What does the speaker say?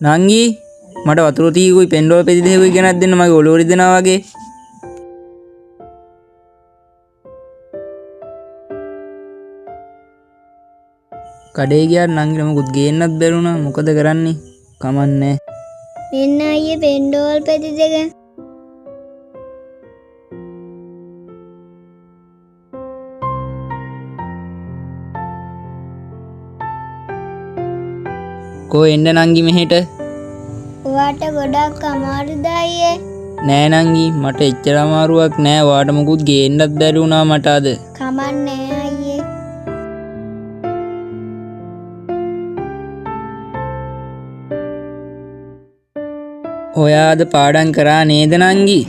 නංගි මට වතුර තීකුයි පෙන්ඩෝල් පෙති දෙකුයි ගෙනත් දෙන්න මගේ ඔලුව රිදෙනවා වගේ. කඩේ ගියාට නංගිට මොකුත් ගේන්නත් බැරුණා. මොකද කරන්නේ? කමන්නේ. මෙන්න අයියේ පෙන්ඩෝල් පෙති දෙක. කෝ එන්න නංගි මෙහෙට. ඔයාට ගොඩක් අමාරුද අයියේ? නෑ නංගි මට එච්චර අමාරුවක් නෑ. ඔයාට මොකුත් ගේන්නත් බැරි වුණා මට අද. කමන්නේ අයියේ. ඔයා අද පාඩම් කරා නේද නංගි?